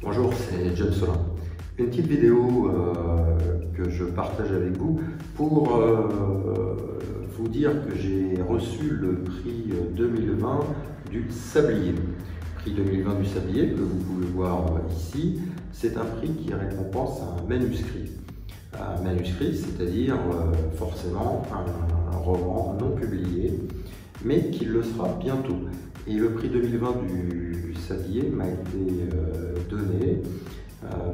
Bonjour, c'est John Solin. Une petite vidéo que je partage avec vous pour vous dire que j'ai reçu le prix 2020 du Sablier. Prix 2020 du Sablier que vous pouvez voir ici, c'est un prix qui récompense un manuscrit. Un manuscrit, c'est-à-dire forcément un roman non publié, mais qui le sera bientôt. Et le prix 2020 du Sablier m'a été donné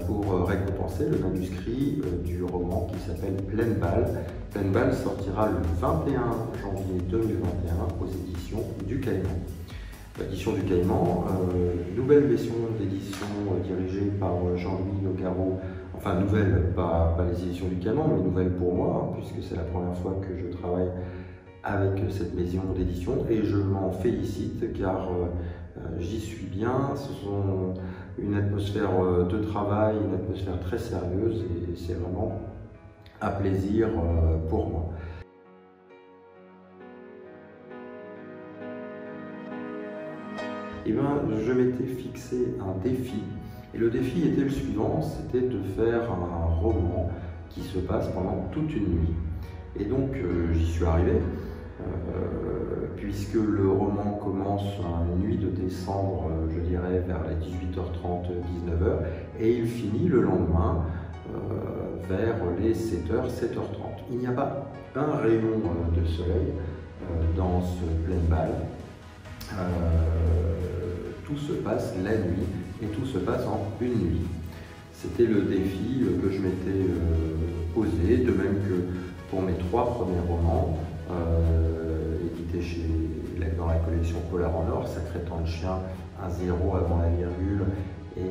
pour récompenser le manuscrit du roman qui s'appelle Pleine Balle. Pleine Balle sortira le 21 janvier 2021 aux éditions du Caïman. L'édition du Caïman, nouvelle maison d'édition dirigée par Jean-Louis Nogaro. Enfin, nouvelle, pas les éditions du Caïman, mais nouvelle pour moi, puisque c'est la première fois que je travaille avec cette maison d'édition et je m'en félicite car j'y suis bien. Ce sont une atmosphère de travail, une atmosphère très sérieuse et c'est vraiment un plaisir pour moi. Et bien, je m'étais fixé un défi et le défi était le suivant, c'était de faire un roman qui se passe pendant toute une nuit. Et donc j'y suis arrivé. Puisque le roman commence une nuit de décembre, je dirais vers les 18h30, 19h, et il finit le lendemain vers les 7h, 7h30. Il n'y a pas un rayon de soleil dans ce Pleine Balle. Tout se passe la nuit et tout se passe en une nuit. C'était le défi que je m'étais posé, de même que pour mes 3 premiers romans. Édité dans la collection Polar en Or, Sacré temps de chien, un zéro avant la virgule et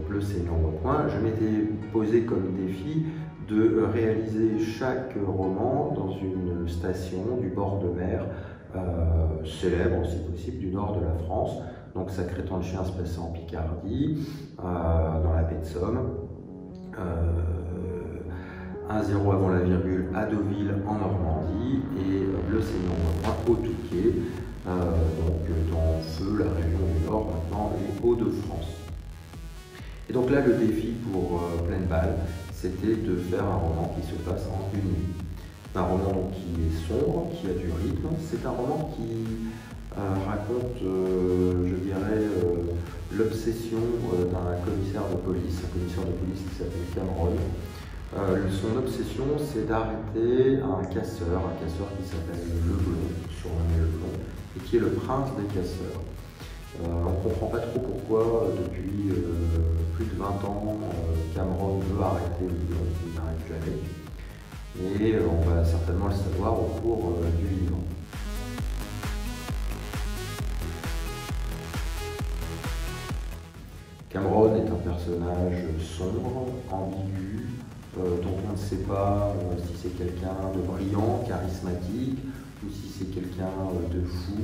Bleu saignant au point. Je m'étais posé comme défi de réaliser chaque roman dans une station du bord de mer, célèbre si possible, du nord de la France. Donc Sacré temps de chien se passait en Picardie, dans la baie de Somme. Un zéro avant la virgule à Deauville en Normandie et Bleu saignant au Touquet, donc dans Feu, la région du Nord, maintenant les Hauts-de-France. Et donc là, le défi pour Pleine Balle, c'était de faire un roman qui se passe en une nuit. Un roman qui est sombre, qui a du rythme. C'est un roman qui raconte, je dirais, l'obsession d'un commissaire de police, qui s'appelle Cameron. Son obsession, c'est d'arrêter un casseur qui s'appelle Leblond, surnommé Leblond, et qui est le prince des casseurs. On ne comprend pas trop pourquoi, depuis plus de 20 ans, Cameron veut arrêter Leblond, il n'arrête jamais. Et on va certainement le savoir au cours du livre. Cameron est un personnage sombre, ambigu, dont on ne sait pas si c'est quelqu'un de brillant, charismatique, ou si c'est quelqu'un de fou,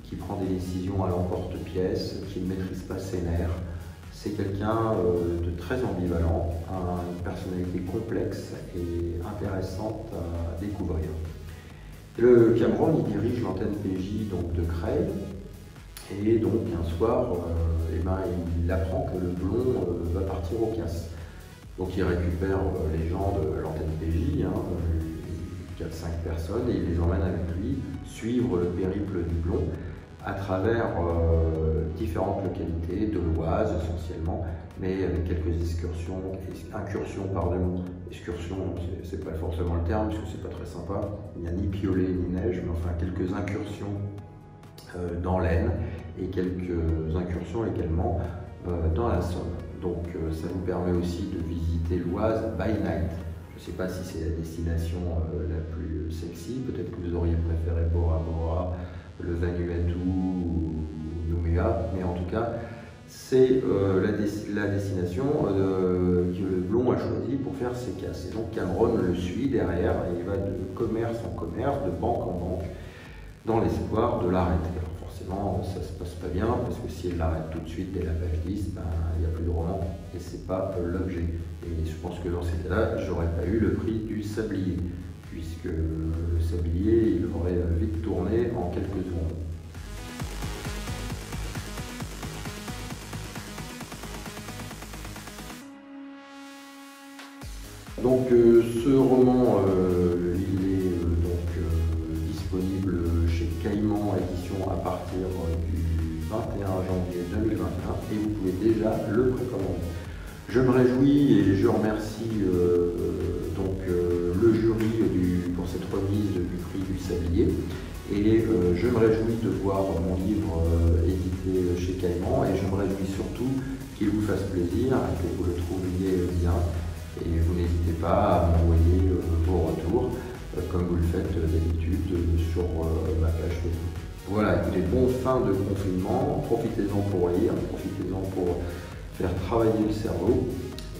qui prend des décisions à l'emporte-pièce, qui ne maîtrise pas ses nerfs. C'est quelqu'un de très ambivalent, une personnalité complexe et intéressante à découvrir. Le Cameron, il dirige l'antenne PJ donc, de Creil, et donc un soir, il apprend que Leblond va partir au casse. Donc il récupère les gens de l'antenne PJ, 4-5 personnes, et il les emmène avec lui suivre le périple du Blond à travers différentes localités de l'Oise essentiellement, mais avec quelques incursions, pardon. Excursions, c'est pas forcément le terme, parce que c'est pas très sympa. Il n'y a ni piolet ni neige, mais enfin quelques incursions dans l'Aisne et quelques incursions également dans la Somme. Donc ça nous permet aussi de visiter l'Oise by night. Je ne sais pas si c'est la destination la plus sexy, peut-être que vous auriez préféré Bora Bora, le Vanuatu ou Nouméa, mais en tout cas c'est la destination que Leblond a choisie pour faire ses casses. Et donc Cameron le suit derrière et il va de commerce en commerce, de banque en banque, dans l'espoir de l'arrêter. Forcément, ça ne se passe pas bien, parce que si elle l'arrête tout de suite dès la page 10, il n'y a plus de roman, et ce n'est pas l'objet. Et je pense que dans ces cas-là, je n'aurais pas eu le prix du Sablier, puisque le Sablier, il aurait vite tourné en quelques secondes. Donc ce roman, il est disponible chez Caïman Édition à partir du 21 janvier 2021 et vous pouvez déjà le précommander. Je me réjouis et je remercie le jury pour cette remise du prix du Sablier. Et je me réjouis de voir mon livre édité chez Caïman et je me réjouis surtout qu'il vous fasse plaisir, que vous le trouviez bien. Et vous n'hésitez pas à m'envoyer vos retours, comme vous le faites d'habitude sur ma page Facebook. Voilà, écoutez, bonne fin de confinement, profitez-en pour lire, profitez-en pour faire travailler le cerveau,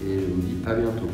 et je vous dis à bientôt.